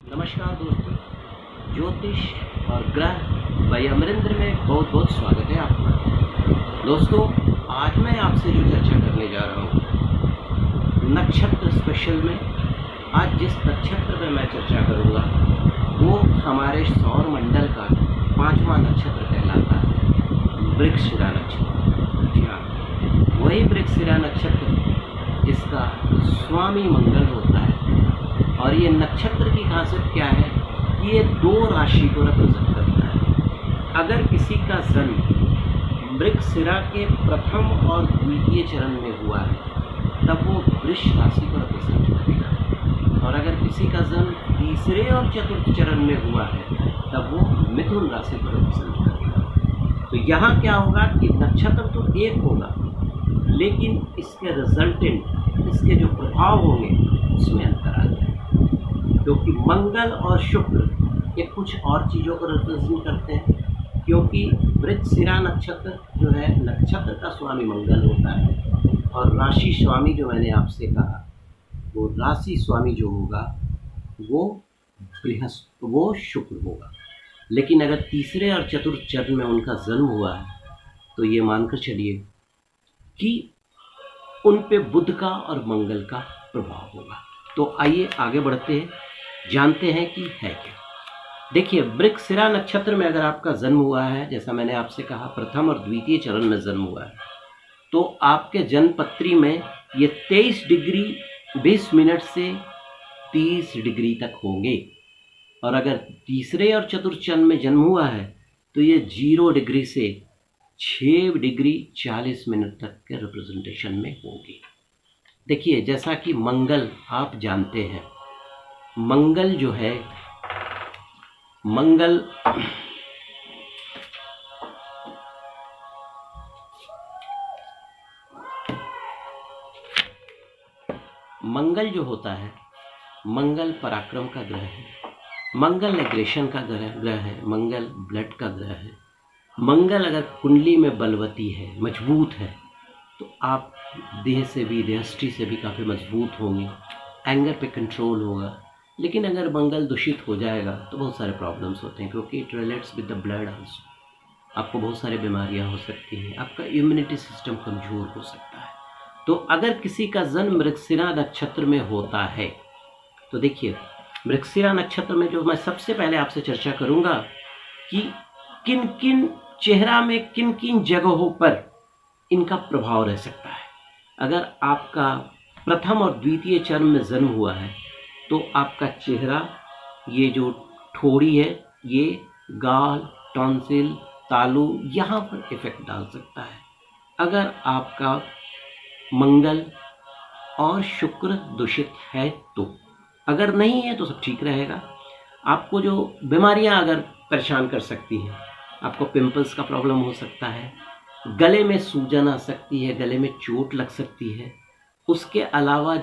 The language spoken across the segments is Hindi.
नमस्कार दोस्तों, ज्योतिष और ग्रह भाई अमरिंद्र में बहुत बहुत स्वागत है आपका। दोस्तों, आज मैं आपसे जो चर्चा करने जा रहा हूँ नक्षत्र स्पेशल में। आज जिस नक्षत्र में मैं चर्चा करूँगा वो हमारे सौर मंडल का 5वां नक्षत्र कहलाता है, मृगशिरा नक्षत्र। जी हाँ, वही मृगशिरा नक्षत्र जिसका स्वामी मंगल होता है। और ये नक्षत्र की खासियत क्या है कि ये 2 राशि को रिप्रेजेंट करता है। अगर किसी का जन्म मृगशिरा के प्रथम और द्वितीय चरण में हुआ है तब वो वृष राशि को रिप्रेजेंट करेगा, और अगर किसी का जन्म तीसरे और चतुर्थ चरण में हुआ है तब वो मिथुन राशि को रिप्रेजेंट करेगा। तो यहाँ क्या होगा कि नक्षत्र तो एक होगा, लेकिन इसके रिजल्टेंट, इसके जो प्रभाव होंगे उसमें अंतर आ जाएगा। क्योंकि मंगल और शुक्र ये कुछ और चीज़ों को रिप्रेजेंट करते हैं, क्योंकि मृगशिरा नक्षत्र जो है नक्षत्र का स्वामी मंगल होता है, और राशि स्वामी जो मैंने आपसे कहा वो राशि स्वामी जो होगा वो शुक्र होगा। लेकिन अगर तीसरे और चतुर्थ चरण में उनका जन्म हुआ है तो ये मानकर चलिए कि उन पे बुध का और मंगल का प्रभाव होगा। तो आइए आगे बढ़ते हैं, जानते हैं कि है क्या। देखिए, मृगशिरा नक्षत्र में अगर आपका जन्म हुआ है, जैसा मैंने आपसे कहा प्रथम और द्वितीय चरण में जन्म हुआ है, तो आपके जन्म पत्री में ये 23 डिग्री 20 मिनट से 30 डिग्री तक होंगे। और अगर तीसरे और चतुर्थ चरण में जन्म हुआ है तो ये 0 डिग्री से 6 डिग्री 40 मिनट तक के रिप्रेजेंटेशन में होंगे। देखिए, जैसा कि मंगल आप जानते हैं, मंगल जो है मंगल जो होता है, मंगल पराक्रम का ग्रह है, मंगल एग्रेशन का ग्रह है, मंगल ब्लड का ग्रह है। मंगल अगर कुंडली में बलवती है, मजबूत है, तो आप देह से भी, देहष्टि से भी काफ़ी मजबूत होंगे, एंगर पे कंट्रोल होगा। लेकिन अगर मंगल दूषित हो जाएगा तो बहुत सारे प्रॉब्लम्स होते हैं, क्योंकि it relates with the blood also. आपको बहुत सारी बीमारियां हो सकती हैं, आपका इम्यूनिटी सिस्टम कमज़ोर हो सकता है। तो अगर किसी का जन्म मृगशिरा नक्षत्र में होता है तो देखिए, मृगशिरा नक्षत्र में जो मैं सबसे पहले आपसे चर्चा करूंगा कि किन किन चेहरा में किन किन जगहों पर इनका प्रभाव रह सकता है। अगर आपका प्रथम और द्वितीय चरण में जन्म हुआ है तो आपका चेहरा, ये जो ठोड़ी है, ये गाल, टॉन्सिल, तालू, यहाँ पर इफेक्ट डाल सकता है। अगर आपका मंगल और शुक्र दूषित है तो, अगर नहीं है तो सब ठीक रहेगा। आपको जो बीमारियां अगर परेशान कर सकती हैं, आपको पिंपल्स का प्रॉब्लम हो सकता है, गले में सूजन आ सकती है, गले में चोट लग सकती है। उसके अलावा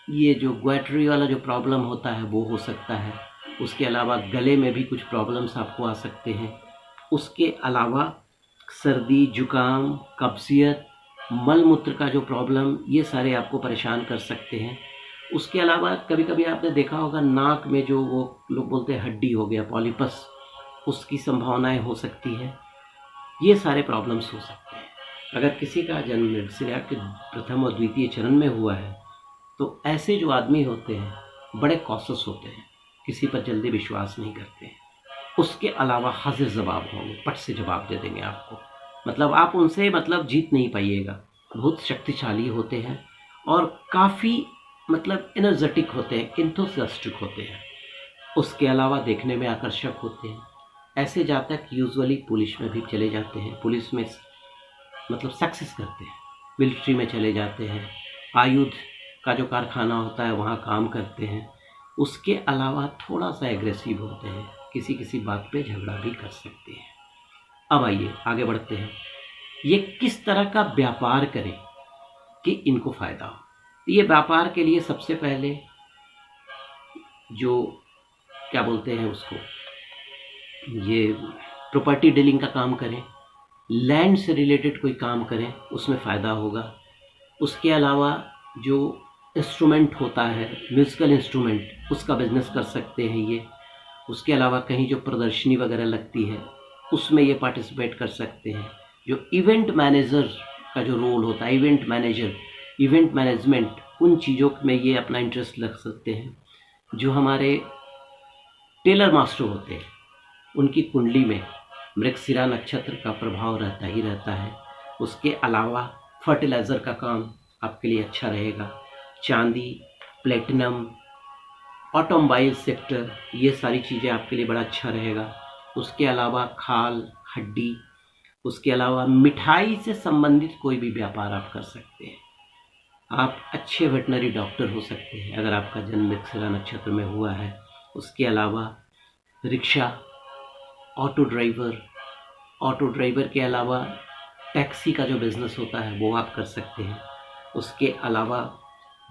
ये जो ग्वेटरी वाला जो प्रॉब्लम होता है वो हो सकता है। उसके अलावा गले में भी कुछ प्रॉब्लम्स आपको आ सकते हैं। उसके अलावा सर्दी, जुकाम, कब्जियत, मल मूत्र का जो प्रॉब्लम, ये सारे आपको परेशान कर सकते हैं। उसके अलावा कभी कभी आपने देखा होगा नाक में जो वो लोग बोलते हैं हड्डी हो गया, पॉलिपस, उसकी संभावनाएं हो सकती हैं। ये सारे प्रॉब्लम्स हो सकते हैं। अगर किसी का जन्म मृगशिरा के प्रथम और द्वितीय चरण में हुआ है तो ऐसे जो आदमी होते हैं बड़े कॉशस होते हैं, किसी पर जल्दी विश्वास नहीं करते हैं। उसके अलावा हाजिर जवाब होंगे, पट से जवाब दे देंगे आपको, मतलब आप उनसे जीत नहीं पाइएगा। बहुत शक्तिशाली होते हैं और काफ़ी एनर्जेटिक होते हैं, इंथुसियास्टिक होते हैं। उसके अलावा देखने में आकर्षक होते हैं। ऐसे जातक यूजुअली पुलिस में भी चले जाते हैं, पुलिस में सक्सेस करते हैं, मिलिट्री में चले जाते हैं, आयुध का जो कारखाना होता है वहाँ काम करते हैं। उसके अलावा थोड़ा सा एग्रेसिव होते हैं, किसी किसी बात पे झगड़ा भी कर सकते हैं। अब आइए आगे बढ़ते हैं, ये किस तरह का व्यापार करें कि इनको फ़ायदा हो। ये व्यापार के लिए सबसे पहले जो क्या बोलते हैं उसको, ये प्रॉपर्टी डीलिंग का काम करें, लैंड से रिलेटेड कोई काम करें, उसमें फ़ायदा होगा। उसके अलावा जो इंस्ट्रूमेंट होता है, म्यूज़िकल इंस्ट्रूमेंट, उसका बिजनेस कर सकते हैं ये। उसके अलावा कहीं जो प्रदर्शनी वगैरह लगती है उसमें ये पार्टिसिपेट कर सकते हैं। जो इवेंट मैनेजर का जो रोल होता है, इवेंट मैनेजर, इवेंट मैनेजमेंट, उन चीज़ों में ये अपना इंटरेस्ट लग सकते हैं। जो हमारे टेलर मास्टर होते हैं उनकी कुंडली में मृगशिरा नक्षत्र का प्रभाव रहता ही रहता है। उसके अलावा फर्टिलाइज़र का काम आपके लिए अच्छा रहेगा। चांदी, प्लेटिनम, ऑटोमोबाइल सेक्टर, ये सारी चीज़ें आपके लिए बड़ा अच्छा रहेगा। उसके अलावा खाल, हड्डी, उसके अलावा मिठाई से संबंधित कोई भी व्यापार आप कर सकते हैं। आप अच्छे वेटनरी डॉक्टर हो सकते हैं अगर आपका जन्म मृगशिरा नक्षत्र में हुआ है। उसके अलावा रिक्शा, ऑटो ड्राइवर के अलावा टैक्सी का जो बिज़नेस होता है वो आप कर सकते हैं। उसके अलावा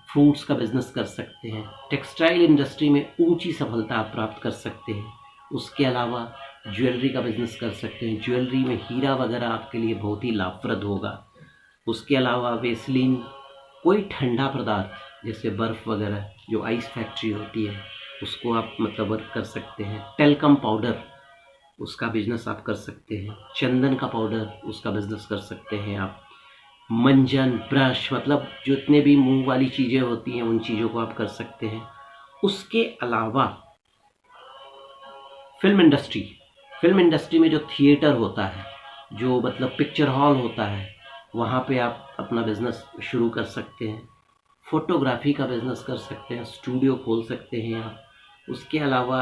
फ्रूट्स का बिज़नेस कर सकते हैं। टेक्सटाइल इंडस्ट्री में ऊंची सफलता आप प्राप्त कर सकते हैं। उसके अलावा ज्वेलरी का बिज़नेस कर सकते हैं। ज्वेलरी में हीरा वगैरह आपके लिए बहुत ही लाभप्रद होगा। उसके अलावा वेसलीन, कोई ठंडा पदार्थ जैसे बर्फ़ वगैरह, जो आइस फैक्ट्री होती है उसको आप मतलब वर्क कर सकते हैं। टेलकम पाउडर, उसका बिज़नेस आप कर सकते हैं। चंदन का पाउडर, उसका बिज़नेस कर सकते हैं आप। मंजन, ब्रश, मतलब जितने भी मुंह वाली चीज़ें होती हैं उन चीज़ों को आप कर सकते हैं। उसके अलावा फिल्म इंडस्ट्री में जो थिएटर होता है, जो मतलब पिक्चर हॉल होता है, वहाँ पे आप अपना बिज़नेस शुरू कर सकते हैं। फ़ोटोग्राफी का बिज़नेस कर सकते हैं, स्टूडियो खोल सकते हैं आप। उसके अलावा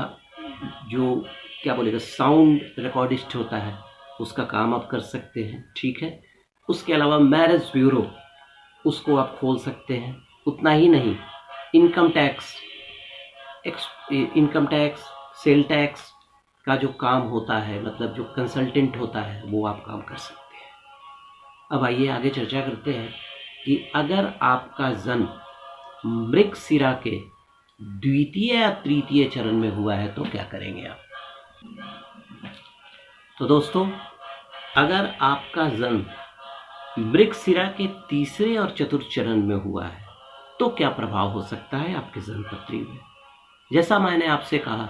जो क्या बोलेगा साउंड रिकॉर्डिस्ट होता है उसका काम आप कर सकते हैं, ठीक है। उसके अलावा मैरिज ब्यूरो, उसको आप खोल सकते हैं। उतना ही नहीं, इनकम टैक्स, सेल टैक्स का जो काम होता है, मतलब जो कंसल्टेंट होता है, वो आप काम कर सकते हैं। अब आइए आगे चर्चा करते हैं कि अगर आपका जन्म मृगशिरा के द्वितीय या तृतीय चरण में हुआ है तो क्या करेंगे आप। तो दोस्तों, अगर आपका जन्म मृगशिरा के तीसरे और चतुर्थ चरण में हुआ है तो क्या प्रभाव हो सकता है आपके जन्म पत्री में। जैसा मैंने आपसे कहा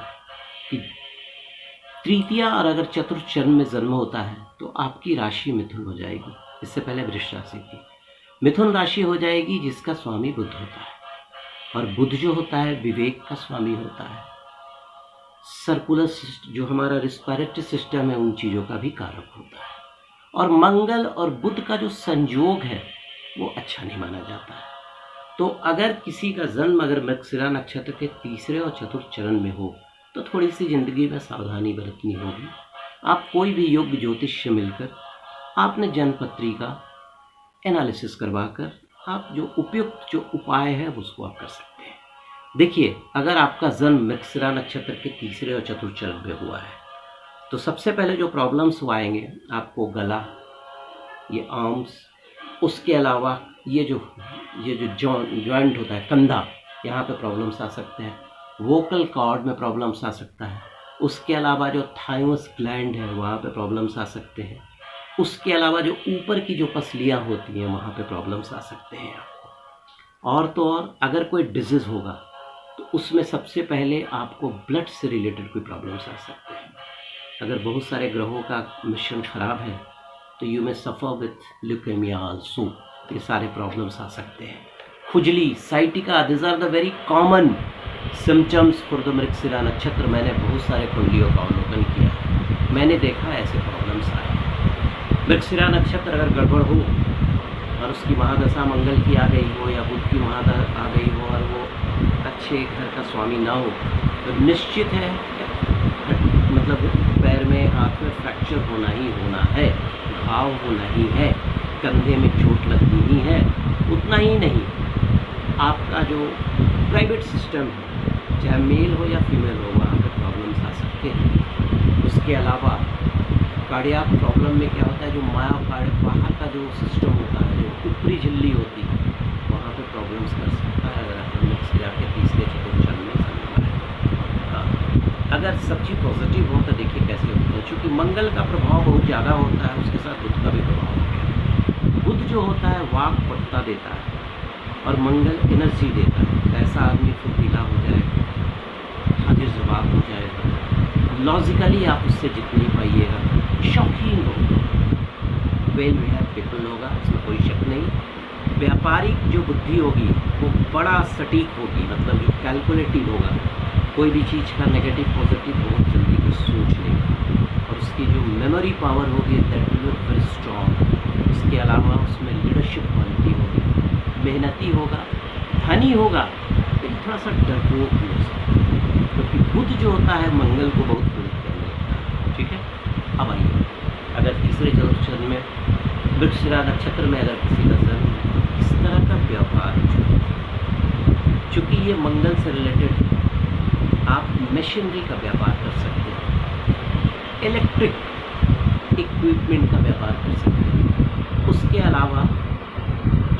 कि तृतीय और अगर चतुर्थ चरण में जन्म होता है तो आपकी राशि मिथुन हो जाएगी। इससे पहले वृष राशि थी, मिथुन राशि हो जाएगी, जिसका स्वामी बुध होता है। और बुध जो होता है विवेक का स्वामी होता है। सर्कुलर जो हमारा रिस्पिरेटरी सिस्टम है उन चीज़ों का भी कारक होता है। और मंगल और बुध का जो संयोग है वो अच्छा नहीं माना जाता है। तो अगर किसी का जन्म अगर मृगशिरा नक्षत्र के तीसरे और चतुर्थ चरण में हो तो थोड़ी सी ज़िंदगी में सावधानी बरतनी होगी। आप कोई भी योग्य ज्योतिष से मिलकर आपने जन्म पत्री का एनालिसिस करवाकर आप जो उपयुक्त जो उपाय है उसको आप कर सकते हैं। देखिए, अगर आपका जन्म मृगशिरा नक्षत्र के तीसरे और चतुर्थ चरण में हुआ है तो सबसे पहले जो प्रॉब्लम्स वो आएंगे आपको गला, ये आर्म्स, उसके अलावा ये जो जॉइंट होता है कंधा, यहाँ पे प्रॉब्लम्स आ सकते हैं। वोकल कॉर्ड में प्रॉब्लम्स आ सकता है। उसके अलावा जो थाइमस ग्लैंड है वहाँ पे प्रॉब्लम्स आ सकते हैं। उसके अलावा जो ऊपर की जो पसलियाँ होती हैं वहाँ पे प्रॉब्लम्स आ सकते हैं आपको। और तो और अगर कोई डिजीज़ होगा तो उसमें सबसे पहले आपको ब्लड से रिलेटेड कोई प्रॉब्लम्स आ सकते हैं। अगर बहुत सारे ग्रहों का मिश्रण खराब है तो you may suffer with leukaemia also, ये सारे प्रॉब्लम्स आ सकते हैं। खुजली, sciatica, this are the very common symptoms for the Mrigashira nakshatra. मैंने बहुत सारे कुंडलियों का अवलोकन किया है, मैंने देखा ऐसे प्रॉब्लम्स आए। मृगशिरा नक्षत्र अगर गड़बड़ हो और उसकी महादशा मंगल की आ गई हो या बुध की महादशा आ गई हो और वो अच्छे घर का स्वामी ना हो तो निश्चित है मतलब पैर में, हाथ में फ्रैक्चर होना ही होना है, घाव होना ही है, कंधे में चोट लगनी ही है। उतना ही नहीं, आपका जो प्राइवेट सिस्टम है, चाहे मेल हो या फीमेल हो, वहाँ पर प्रॉब्लम्स आ सकते हैं। उसके अलावा कार्डियक प्रॉब्लम में क्या होता है, जो मायोकार्ड बाहर का जो सिस्टम होता है, जो ऊपरी झिल्ली होती है, वहाँ पे प्रॉब्लम्स कर सकता है अगर आप मृगशिरा के तीसरे चतुर्थ चरण में जन्म है। हाँ, अगर सब चीज़ पॉजिटिव हो तो देखिए कैसे होता है। चूँकि मंगल का प्रभाव बहुत ज़्यादा होता है, उसके साथ बुध का भी प्रभाव होता है। बुध जो होता है वाक पटुता देता है, और मंगल एनर्जी देता है। ऐसा आदमी फुर्तीला हो जाएगा, हाजिर जवाब हो जाएगा, लॉजिकली आप उससे जीत नहीं पाइएगा, शौकीन होगा, वेल बिहेव पीपल होगा, इसमें कोई शक नहीं। व्यापारिक जो बुद्धि होगी वो बड़ा सटीक होगी, मतलब जो कैलकुलेटिव होगा, कोई भी चीज़ का नेगेटिव पॉजिटिव बहुत जल्दी कुछ सोच लेगा, और उसकी जो मेमोरी पावर होगी that will be very strong. इसके अलावा उसमें लीडरशिप क्वालिटी होगी, मेहनती होगा, धनी होगा, लेकिन थोड़ा सा डरपोक भी हो सकता है, क्योंकि बुध जो होता है मंगल को बहुत पीड़ित करने लगता है। ठीक है, अब आइए, अगर तीसरे चरण में मृगशिरा नक्षत्र में अगर किसी का जन्म है, इस तरह का व्यापार, चूँकि ये मंगल से रिलेटेड, आप मशीनरी का व्यापार कर सकते हैं, इलेक्ट्रिक इक्विपमेंट का व्यापार कर सकते हैं, उसके अलावा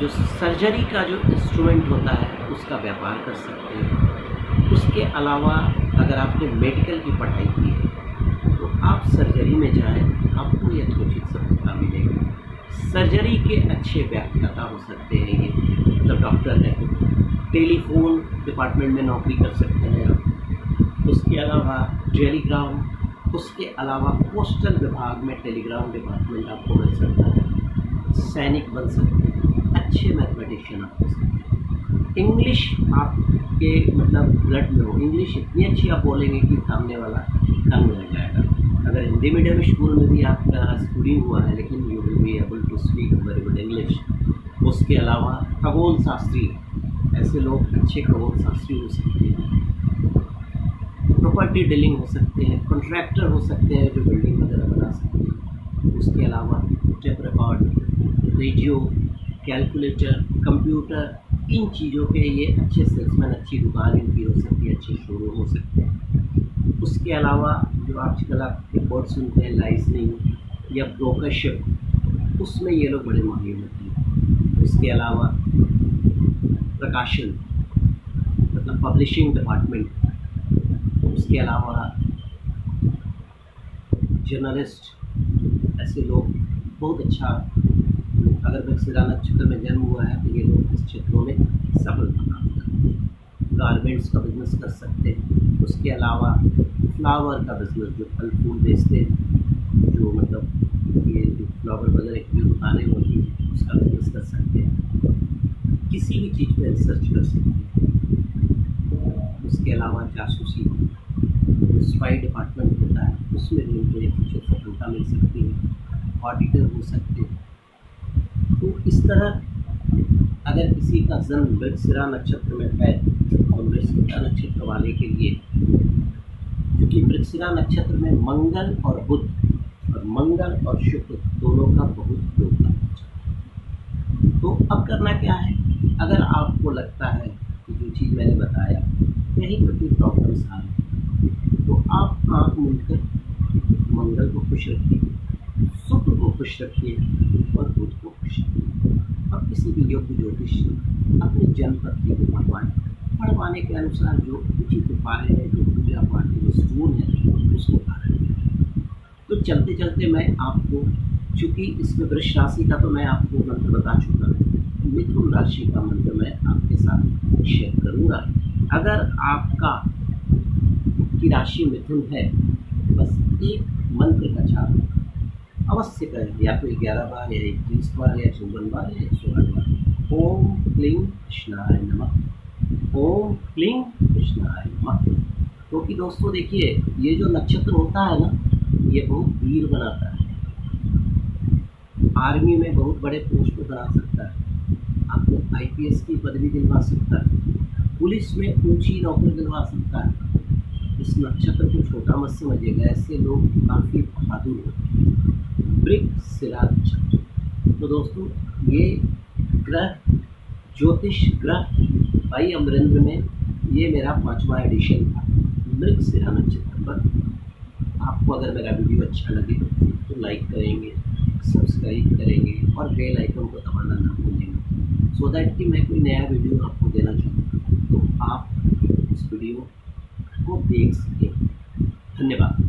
जो सर्जरी का जो इंस्ट्रूमेंट होता है उसका व्यापार कर सकते हैं। उसके अलावा अगर आपने मेडिकल की पढ़ाई की है तो आप सर्जरी में जाएं, आपको यथोचित सफलता मिलेगी। सर्जरी के अच्छे व्याख्याता हो सकते हैं ये, मतलब डॉक्टर है, टेलीफोन डिपार्टमेंट में नौकरी कर सकते हैं आप। उसके अलावा टेलीग्राम, उसके अलावा पोस्टल विभाग में टेलीग्राम डिपार्टमेंट आपको मिल सकता है, सैनिक बन सकते हैं, अच्छे मैथमेटिशियन आप हो सकते हैं। इंग्लिश आपके मतलब ब्लड में हो, इंग्लिश इतनी अच्छी आप बोलेंगे कि सामने वाला दंग रह जाएगा। अगर हिंदी मीडियम स्कूल में भी आपका स्कूलिंग हुआ है, लेकिन you will be able to speak very good English. उसके अलावा खगोल शास्त्री, ऐसे लोग अच्छे खगोल शास्त्री हो सकते हैं। प्रॉपर्टी डीलिंग हो सकते हैं, कॉन्ट्रैक्टर हो सकते हैं जो बिल्डिंग वगैरह बना सकते हैं। उसके अलावा tape record, radio, calculator, computer, इन चीज़ों के ये अच्छे सेल्समैन, अच्छी दुकान इनकी हो सकती है, अच्छे शोरूम हो सकते हैं। उसके अलावा जो आजकल आप एक वर्ड सुनते हैं लाइसनिंग या ब्रोकरशिप, उसमें ये लोग बड़े माहिर होते हैं। उसके अलावा प्रकाशन, मतलब पब्लिशिंग डिपार्टमेंट, उसके अलावा जर्नलिस्ट, ऐसे लोग बहुत अच्छा, अगर मृगशिरा नक्षत्र में जन्म हुआ है तो ये लोग इस क्षेत्रों में सफलता प्राप्त करते हैं। गारमेंट्स का बिजनेस कर सकते हैं। उसके अलावा फ्लावर का बिजनेस, जो फल फूल बेचते हैं, जो मतलब ये जो फ्लावर वगैरह की जो दुकानें होती हैं उसका बिजनेस कर सकते हैं। किसी भी चीज़ पर रिसर्च कर सकते हैं। उसके अलावा जासूसी, स्पाई डिपार्टमेंट होता है, उसमें भी उनको कुछ सफलता मिल सकती है। ऑडिटर हो सकते हैं। तो इस तरह अगर किसी का जन्म मृगशिरा नक्षत्र में है, और मृगशिरा नक्षत्र वाले के लिए, क्योंकि मृगशिरा नक्षत्र में मंगल और बुध, और मंगल और शुक्र दोनों का बहुत योगदान है। तो अब करना क्या है, अगर आपको लगता है कि जो चीज़ मैंने बताया यही तो कोई प्रॉब्लम्स आ रही, तो आप आँख मूंदकर मंगल को खुश रखिए, शुक्र को खुश रखिए और बुध को खुश रखिए। और किसी भी योग्य ज्योतिष अपनी जन्म पत्नी को पढ़वाने के अनुसार जो उचित उपाय है, जो पूजा पाठ जो स्टोन है उसको धारण करें। तो चलते चलते मैं आपको, चूँकि इसमें वृष राशि का तो मैं आपको मंत्र बता चुका हूँ, मिथुन राशि का मंत्र मैं आपके साथ शेयर करूँगा। अगर आपका की राशि मिथुन है, बस एक मंत्र का जाप अवश्य करें, या तो 11 बार या 21 बार या 54 बार या 108 बार। ओम क्लीं कृष्णाय नमः, ओम क्लीं कृष्णाय नमः। क्योंकि दोस्तों देखिए, ये जो नक्षत्र होता है ना, ये बहुत वीर बनाता है। आर्मी में बहुत बड़े पोस्ट पर बना सकता है, आपको IPS की पदवी दिलवा सकता है, पुलिस में ऊंची नौकरी दिलवा सकता है। इस नक्षत्र को छोटा मत समझिएगा, ऐसे लोग काफ़ी बहादुर होते हैं। मृगशिरा नक्षत्र, तो दोस्तों ये ग्रह ज्योतिष ग्रह भाई अमरेंद्र में ये मेरा 5वां एडिशन था मृगशिरा नक्षत्र पर। आपको अगर मेरा वीडियो अच्छा लगे तो लाइक करेंगे, सब्सक्राइब करेंगे और बेल आइकन को दबाना ना भूलेंगे, सो दैट कि मैं कोई नया वीडियो आपको देना चाहूँ तो आप इस वीडियो को देख सकें। धन्यवाद।